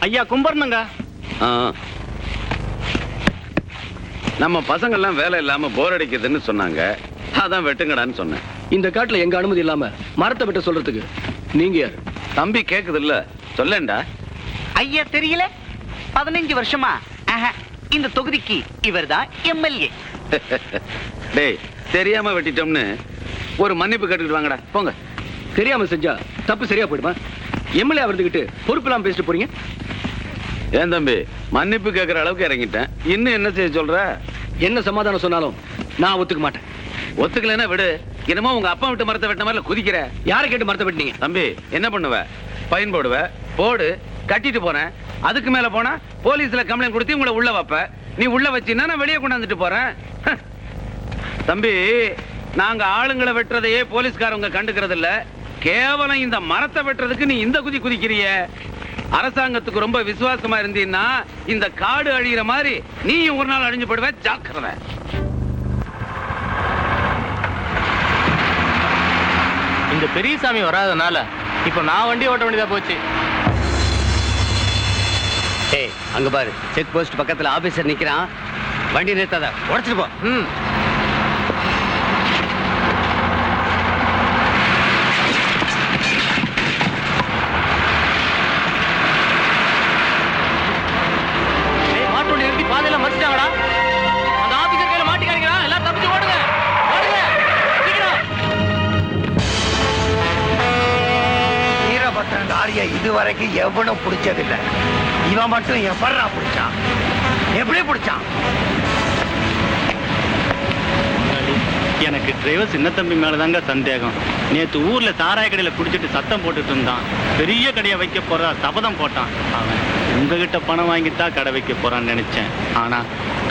ஐயா கும்பிடணுங்க. நம்ம பசங்க எல்லாம் வேலை இல்லாம போர் அடிக்குதுன்னு சொன்னாங்க, அதான் வெட்டுங்கடான்னு சொன்னேன். இந்த காட்டுல எங்க அனுமதி இல்லாம மரத்தை வெட்ட சொல்றதுக்கு நீங்க யார்? தம்பி கேக்குது இல்ல, சொல்லேன்டா. ஐயா தெரியல, 15 வருஷமா இந்த தொகுதிக்கு இவர்தான் எம்எல்ஏ. டேய், தெரியாம வெட்டிட்டோம்னு ஒரு மன்னிப்பு கேட்டுக்கிட்டு வாங்கடா, போங்க. தெரியாம செஞ்சா தப்பு சரியா போயிடுமா? எம்எல்ஏ வந்துகிட்டு பொறுப்பு இல்லாம பேசிட்டு போறீங்க. ஏன் தம்பி, மன்னிப்பு கேட்கற அளவுக்கு இறங்கிட்டேன், இன்னும் என்ன செய்ய சொல்ற? என்ன சமாதானம் சொன்னாலும் நான் ஒத்துக்க மாட்டேன். ஒத்துக்கலைன்னா விடு. என்னமோ உங்க அப்பா விட்டு மரத்தை வெட்டின மாதிரி குதிக்கிற. யாரை கேட்டு மரத்தை வெட்டினீங்க? தம்பி, என்ன பண்ணுவ? ஃபைன் போடுவ, போடு, கட்டிட்டு போறேன். அதுக்கு மேல போனா போலீஸ்ல கம்ப்ளைண்ட் கொடுத்து உங்களை உள்ள வைப்ப. நீ உள்ள வச்சின்னா நான் வெளியே கொண்டாந்துட்டு போறேன். தம்பி, நாங்க ஆளுங்களை வெட்டுறதையே போலீஸ்காரங்க கண்டுக்கிறது இல்ல, கேவலம் இந்த மரத்தை வெட்டுறதுக்கு நீ இந்த குதிக்கிறிய. அரசாங்கத்துக்கு ரொம்ப விசுவாசமா இருந்தீன்னா இந்த காடு அழிகிற மாதிரி நீ ஒரு நாள் அழிஞ்சு போடுவ, ஜாக்கிரதை. இந்த பெரியசாமி வராதனால இப்ப நான் வண்டி ஓட்ட வேண்டியதா போச்சு. ஏய், அங்க பாரு, செக் போஸ்ட் பக்கத்துல ஆபீசர் நிக்கிறான். வண்டி நிறுத்தாத, உடைச்சிட்டு போ. மாட்டு வண்டி நிறுத்தி பாதையில மறைச்சிட்டாங்கடா. அந்த ஆபீசர் கையில மாட்டிக்காதீங்களா, எல்லாம் தப்பிச்சு ஓடுங்க, ஓடுங்க சீக்கிரம். வீரபத்திரன் ஆரியா இதுவரைக்கும் எவனும் பிடிச்சதில்லை. இவன் மட்டும் எப்படா பிடிச்சான்? எப்படி பிடிச்சான்? எனக்கு டிரைவர் சின்ன தம்பி மேலதாங்க சந்தேகம். நேத்து ஊர்ல சாராய கடையில குடிச்சிட்டு சத்தம் போட்டுட்டு இருந்தான். பெரிய கடையை வைக்க போறதா சபதம் போட்டான். அவன் உங்ககிட்ட பணம் வாங்கித்தான் கடை வைக்க போறான்னு நினைச்சேன். ஆனா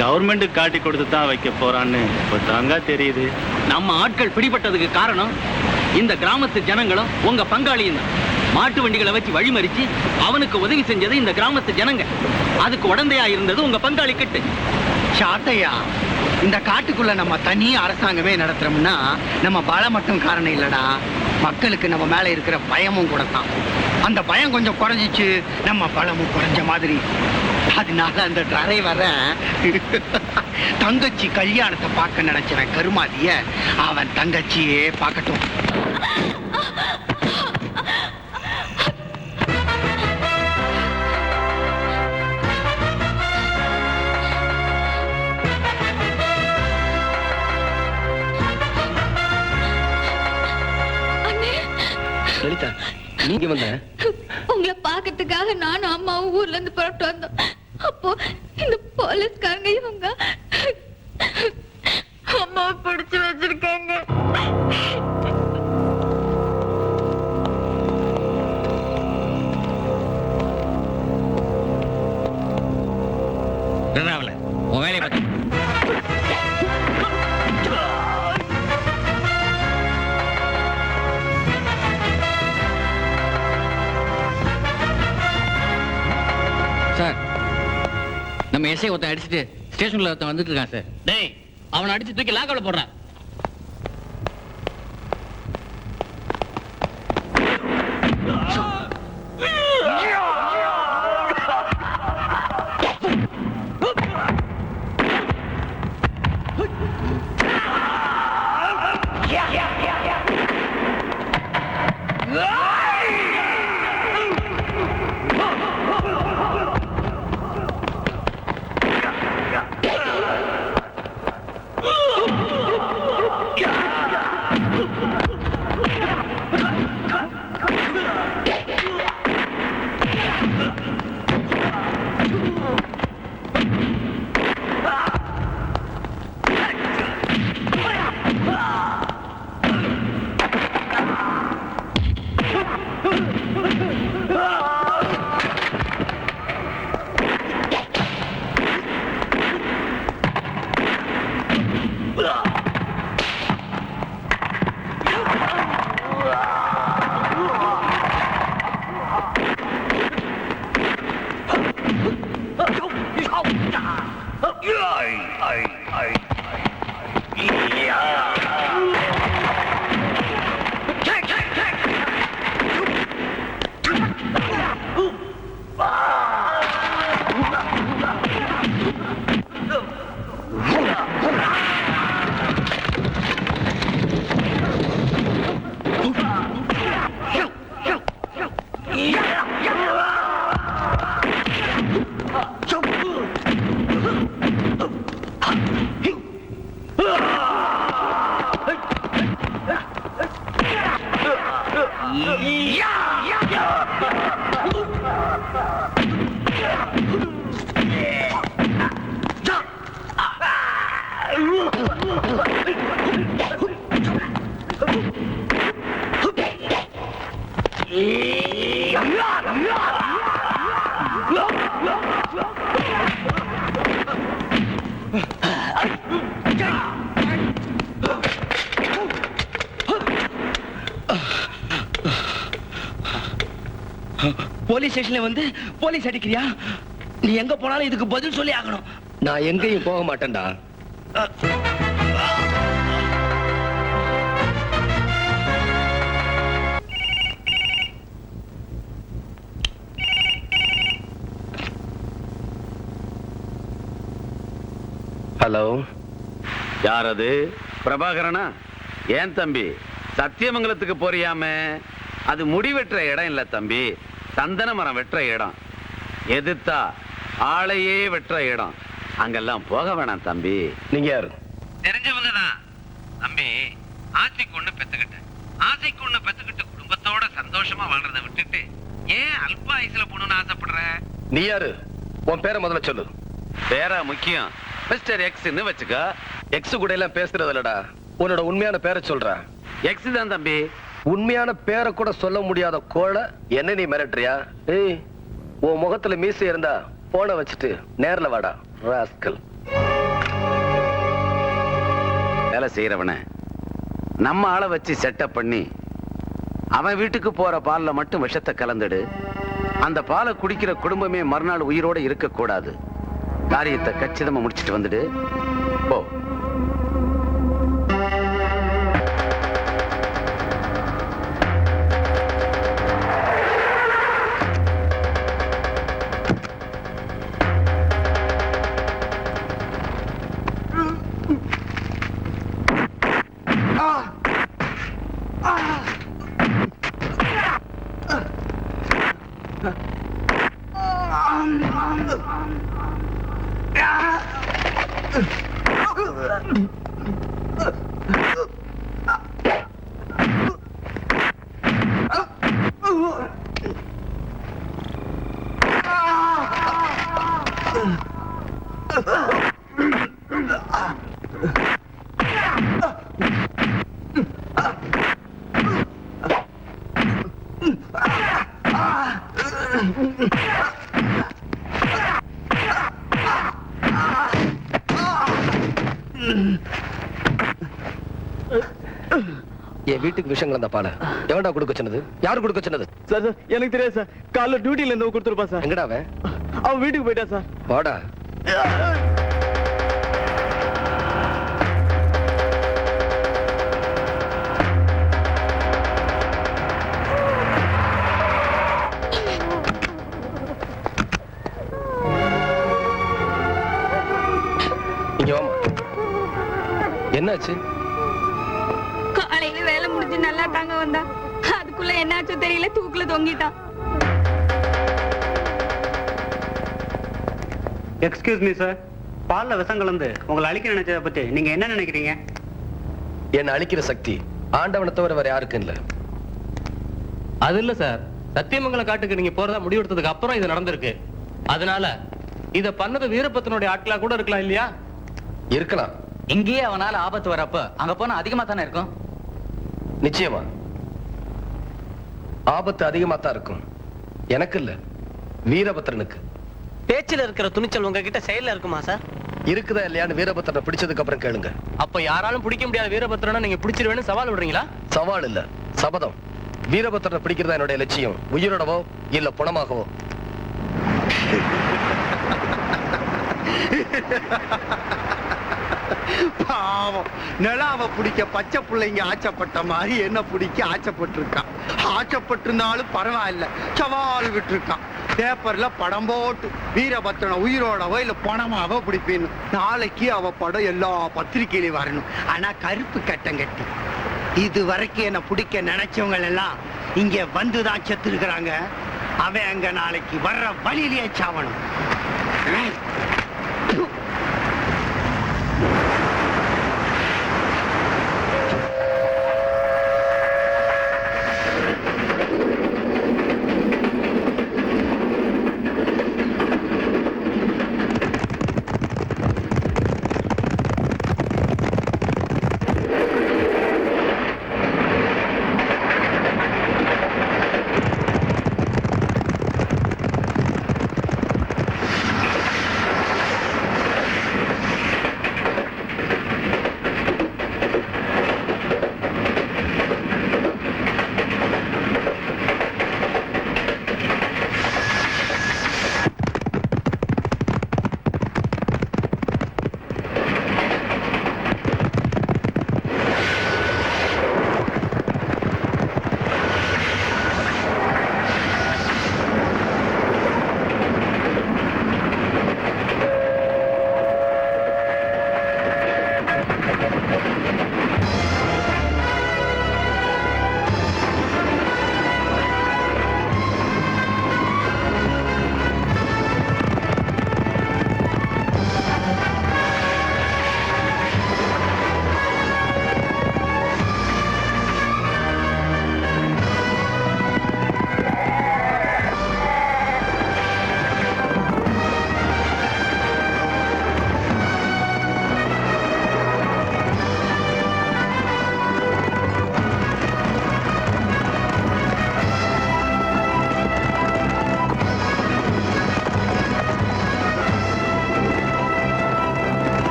கவர்மெண்ட்டுக்கு காட்டி கொடுத்து தான் வைக்க போறான்னு இப்பதாங்க தெரியுது. நம்ம ஆட்கள் பிடிபட்டதுக்கு காரணம் இந்த கிராமத்து ஜனங்களும் உங்க பங்காளியும் தான். மாட்டு வண்டிகளை வச்சு வழிமறிச்சு அவனுக்கு உதவி செஞ்சது இந்த கிராமத்து ஜனங்க. அதுக்கு உடந்தையா இருந்தது உங்க பங்காளி கிட்ட. சாட்டையா, இந்த காட்டுக்குள்ள நம்ம தனி அரசாங்கமே நடத்துறோம்னா நம்ம பலம் மட்டும் காரணம் இல்லடா, மக்களுக்கு நம்ம மேல இருக்கிற பயமும் கூட தான். அந்த பயம் கொஞ்சம் குறைஞ்சிச்சு, நம்ம பலமும் குறைஞ்ச மாதிரி. அதனால அந்த டிரைவரை தங்கச்சி கல்யாணத்தை பார்க்க நினைச்சவன் கருமாதிய அவன் தங்கச்சியே பார்க்கட்டும். லலிதா, நீங்க வந்த உங்களை பாக்கிறதுக்காக நானும் அம்மாவும் ஊர்ல இருந்து புறப்பட்டு வந்தோம். அப்போ இந்த போலீஸ்காரங்க இவங்க அம்மாவை பிடிச்சு வச்சிருக்காங்க. உன் வேலையை பார்த்து சார், நம்ம எஸ்ஐ ஒருத்தன் அடிச்சுட்டு ஸ்டேஷன்ல ஒருத்தன் வந்துட்டு இருக்கான் சார். டேய், அவனை அடிச்சு தூக்கி லாக்கவுல போடுறான். போலீஸ் ஸ்டேஷன்ல வந்து போலீஸ் அடிக்கிறியா? நீ எங்க போனாலும் இதுக்கு பதில் சொல்லி ஆகணும். நான் எங்கேயும் போக மாட்டேன்டா. ஹலோ, யார் அது? பிரபாகரனா? ஏன் தம்பி, சத்தியமங்கலத்துக்கு போறியாமே? அது முடி வெட்டுற இடம் இல்ல தம்பி, சந்தன மரம் வெட்டுற இடம். எதிர்த்தா ஆளையே வெட்டுற இடம். அங்கெல்லாம் போக வேணாம் தம்பி. நீங்க யாரு? தெரிஞ்சவங்க தான் தம்பி. ஆசைக்கு ஒண்ணு பெத்துக்கிட்டேன். ஆசைக்கு ஒண்ணு பெத்துக்கிட்டு குடும்பத்தோட சந்தோஷமா வாழ்றதை விட்டுட்டு ஏன் அல்ப ஆயுசுல போகணும்னு ஆசைப்படுற? நீ யாரு? உன் பேரை முதல்ல சொல்லு. பேரா முக்கியம்? மிஸ்டர் எக்ஸ்ன்னு வச்சுக்க. எக்ஸ் கூட எல்லாம் பேசுறது இல்லடா, உன்னோட உண்மையான பேரை சொல்ற. எக்ஸ் தான் தம்பி. உண்மையான பேரை கூட சொல்ல முடியாத கோழை என்ன நீ மிரட்டுறியா? ஏய், உன் முகத்துல மீசை இருந்தா போன வச்சுட்டு நேர்ல வாடா ராஸ்கல். வேலை செய்யறவன நம்ம ஆளை வச்சு செட்டப் பண்ணி அவன் வீட்டுக்கு போற பால்ல மட்டும் விஷத்தை கலந்துடு. அந்த பாலை குடிக்கிற குடும்பமே மறுநாள் உயிரோட இருக்க கூடாது. காரியத்தை கச்சிதமா முடிச்சிட்டு வந்துடு போ. என் வீட்டுக்கு விஷயம் கலந்த பால எவன்டா கொடுக்க சொன்னது? யாரு கொடுக்க சொன்னது? சார் சார் எனக்கு தெரியாது சார். காலைல டியூட்டில இருந்து கொடுத்துருப்பா சார். எங்கடா அவன்? அவன் வீட்டுக்கு போயிட்டா சார். வாடா. இங்க வாமா. என்னாச்சு? காலையில வேலை முடிஞ்சு நல்லா தாங்க வந்தா, அதுக்குள்ள என்னாச்சோ தெரியல, தூக்குல தொங்கிட்டான். எக்ஸ்கியூஸ் மீ சார், பால்ல விஷம் கலந்து உங்களை அழிக்க நினைச்சதை பத்தி நீங்க என்ன நினைக்கிறீங்க? என்ன அழிக்கிற சக்தி ஆண்டவனை தவிர வேற யாருக்கும் இல்ல. அது இல்ல சார், சத்தியமங்கல காட்டுக்கு நீங்க போறதா முடிவெடுத்ததுக்கு அப்புறம் இது நடந்திருக்கு. அதனால இத பண்ணது வீரபத்திரனுடைய ஆட்களா கூட இருக்கலாம் இல்லையா? இருக்கலாம். இங்கேயே அவனால ஆபத்து வரப்ப அங்க போனா அதிகமா தானே இருக்கும். நிச்சயமா ஆபத்து அதிகமா தான் இருக்கும். எனக்கு இல்ல, வீரபத்திரனுக்கு. பேச்சில் இருக்கிற துணிச்சல் உங்ககிட்ட செயல்ல இருக்குமா சார்? இருக்குதா இல்லையான்னு வீரபத்திரனை பிடிச்சதுக்கு அப்புறம் கேளுங்க. அப்ப யாராலும் பிடிக்க முடியாத வீரபத்திரனை நீங்க பிடிச்சிருவேன்னு சவால் விடுறீங்களா? சவால் இல்ல, சபதம். வீரபத்திரனை பிடிக்கிறதா என்னுடைய லட்சியம். உயிரோடவோ இல்ல பணமாகவோ. பாவம், நிலாவை பிடிக்க பச்சை பிள்ளைங்க ஆச்சப்பட்ட மாதிரி என்ன பிடிக்க ஆச்சப்பட்டிருக்கான். ஆச்சப்பட்டிருந்தாலும் பரவாயில்ல, சவால் விட்டுருக்கான். பேப்பர்ல படம் போட்டு வீரபத்ரனை உயிரோடவோ இல்ல பணமாவோ பிடிப்பேன்னு நாளைக்கு அவ படம் எல்லா பத்திரிகையிலும் வரணும். ஆனா கருப்பு கட்டம் கட்டி இது வரைக்கும் என்ன பிடிக்க நினைச்சவங்க எல்லாம் இங்க வந்துதான் செத்து இருக்கிறாங்க. அவன் அங்க நாளைக்கு வர்ற வழியிலேயே சாவணும்.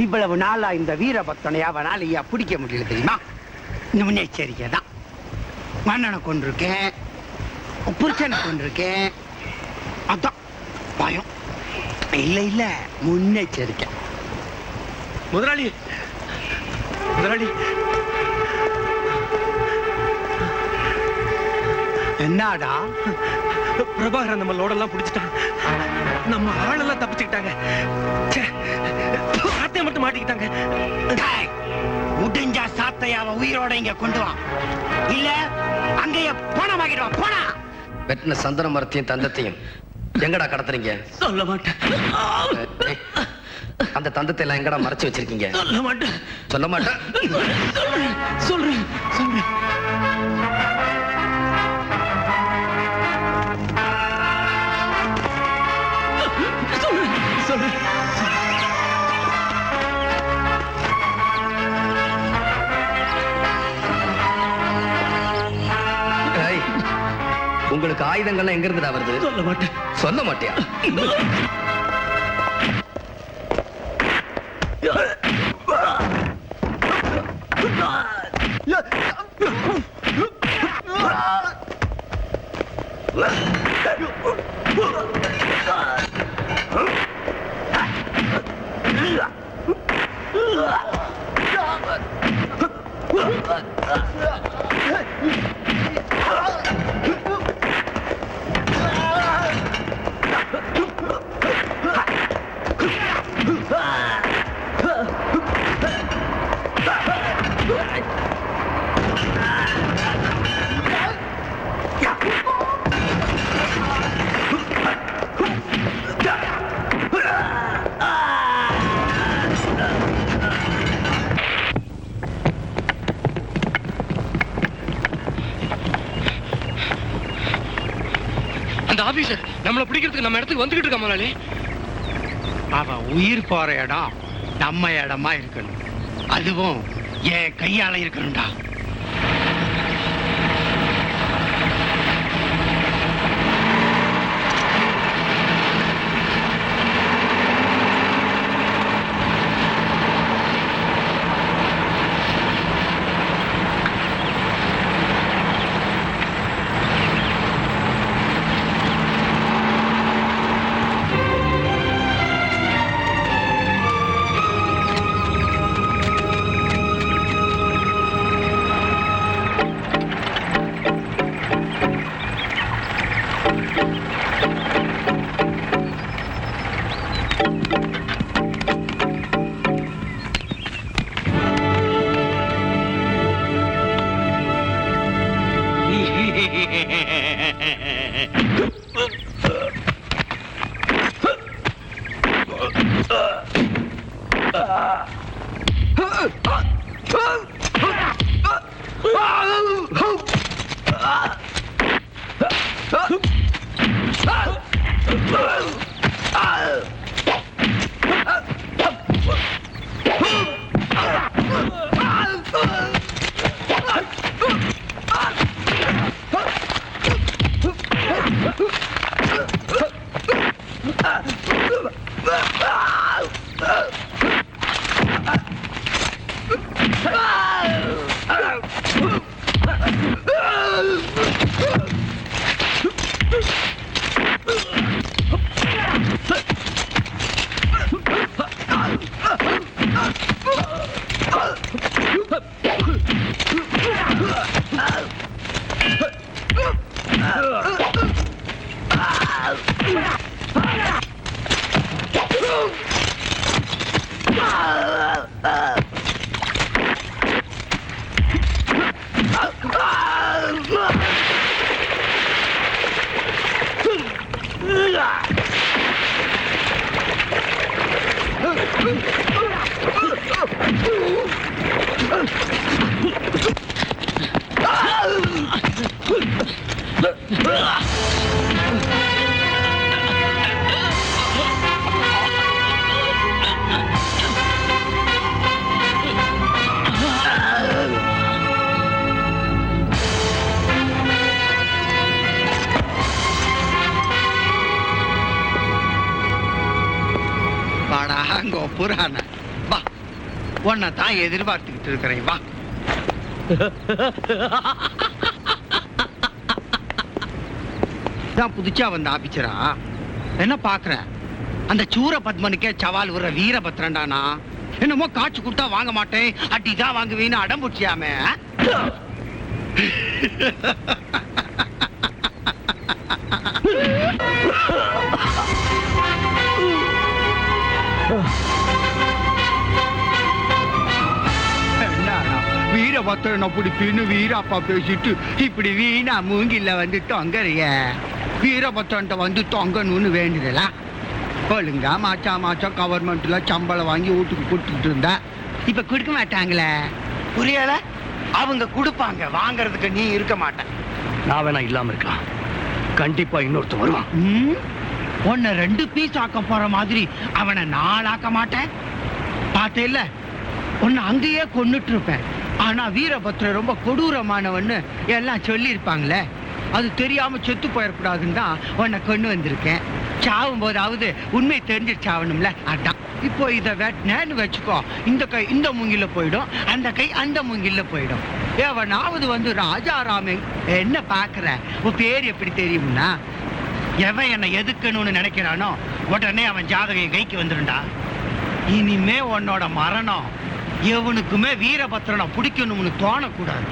இவ்வளவு நாளா இந்த வீரபக்தனை அவனால பிடிக்க முடியல தெரியுமா? இந்த முன்னெச்சரிக்கை தான். மன்னனை கொண்டிருக்கேன், புருஷனை கொண்டிருக்கேன், அதான் பயம். இல்ல இல்ல, முன்னெச்சரிக்கை. முதலாளி முதலாளி, என்னடா? பிரபாகரன் நம்ம லோடெல்லாம் பிடிச்சிட்டான். நம்ம ஆளெல்லாம் தப்பிச்சுக்கிட்டாங்க. சாத்தைய மட்டும் மாட்டிக்கிட்டாங்க. டேய், முடிஞ்சா சாத்தையாவ உயிரோட இங்க கொண்டு வா, இல்ல அங்கேயே போனமாகிடுவா. போனா வெட்டின சந்தன மரத்தையும் தந்தத்தையும் எங்கடா கடத்துறீங்க? சொல்ல மாட்டேன். அந்த தந்தத்தை எல்லாம் எங்கடா மறைச்சு வச்சிருக்கீங்க? சொல்ல மாட்டேன். சொல்ல மாட்டேன். சொல்றேன் சொல்றேன். ஏய், உங்களுக்கு ஆயுதங்கள்லாம் எங்க இருந்துடா வருது? சொல்ல மாட்டேன். சொல்ல மாட்டியா? அந்த ஆபீசர் நம்மள பிடிக்கிறதுக்கு நம்ம இடத்துக்கு வந்துகிட்டு இருக்க முதலாளி. அவ உயிர் போற இடம் நம்ம இடமா இருக்கணும், அதுவும் என் கையால இருக்கணும்டா. வாடா அங்க புராண வா உன்னை தான் எதிர்பார்த்துக்கிட்டு இருக்கிறேன் வா தான் புதுச்சா வந்த ஆபிச்சரா என்ன பாக்குற அந்த சூர பத்மனுக்கே சவால் விடுற வீரபத்ரன்டானா என்னமோ காட்சி கொடுத்தா வாங்க மாட்டேன் அடிதான் வாங்குவீன்னு அடம் பிடிச்சியாமே வீரபத்ரனை பிடிப்பின்னு வீரப்பா பேசிட்டு இப்படி வீணா மூங்கில வந்து தொங்கறிய வீரபத்ரன்ட்ட வந்து தொங்கணும்னு வேண்டியதா ஒழுங்கா மாச்சா கவர்மெண்ட்ல சம்பளம் வாங்கி வீட்டுக்கு கொடுத்துட்டு இருந்தா இப்ப கொடுக்க மாட்டாங்களே புரியல அவங்க கொடுப்பாங்க வாங்கறதுக்கு நீ இருக்க மாட்டேன் நான் வேணா இல்லாம இருக்கலாம் கண்டிப்பா இன்னொருத்தர் வருவான் உன்னை 2 பீஸ் ஆக்க போற மாதிரி அவனை 4 ஆக்க மாட்டேன் பார்த்தேல்ல உன்னை அங்கேயே கொன்னுட்டு இருப்பேன் ஆனா வீரபத்ரன் ரொம்ப கொடூரமானவன்னு எல்லாம் சொல்லி இருப்பாங்களே அது தெரியாம செத்து போயிடக்கூடாதுன்னு தான் உன்னை கொண்டு வந்திருக்கேன் சாவும் போதாவது உண்மை தெரிஞ்சு சாவணும்ல அதான் இப்போ இதை வெட்டினேன்னு வச்சுக்கோ இந்த கை இந்த மூங்கில போயிடும் அந்த கை அந்த மூங்கில போயிடும் எவனாவது வந்து ராஜாராமே என்ன பாக்குற உன் பேர் எப்படி தெரியும்னா எவன் என்னை எதுக்கணும்னு நினைக்கிறானோ உடனே அவன் ஜாதகம் கைக்கு வந்துருண்டா இனிமே உன்னோட மரணம் எவனுக்குமே வீரபத்ரனை பிடிக்கணும்னு தோணக்கூடாது